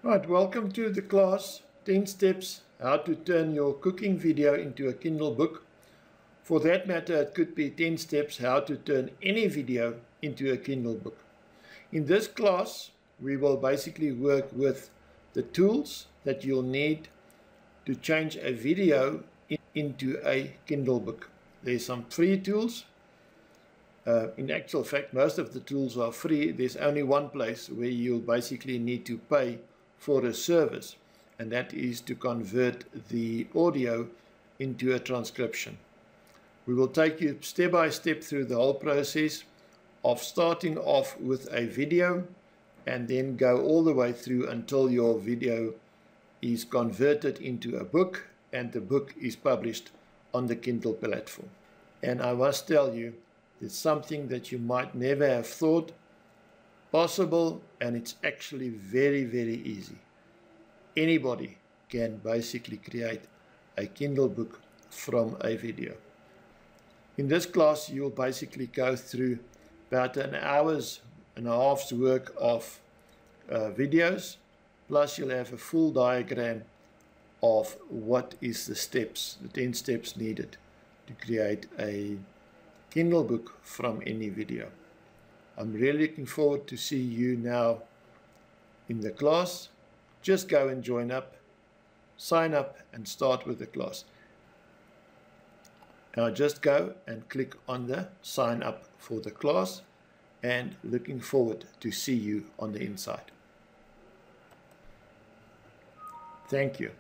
Right, welcome to the class 10 steps how to turn your cooking video into a Kindle book. For that matter, it could be 10 steps how to turn any video into a Kindle book. In this class, we will basically work with the tools that you'll need to change a video into a Kindle book. There's some free tools. In actual fact, most of the tools are free. There's only one place where you'll basically need to pay for a service, and that is to convert the audio into a transcription. We will take you step by step through the whole process of starting off with a video and then go all the way through until your video is converted into a book and the book is published on the Kindle platform. And I must tell you, it's something that you might never have thought possible, and it's actually very, very easy. Anybody can basically create a Kindle book from a video. In this class, you'll basically go through about an hour's and a half's work of videos, plus you'll have a full diagram of what is the steps, the 10 steps needed to create a Kindle book from any video. I'm really looking forward to see you now in the class. Just go and join up, sign up and start with the class. Now just go and click on the sign up for the class, and looking forward to see you on the inside. Thank you.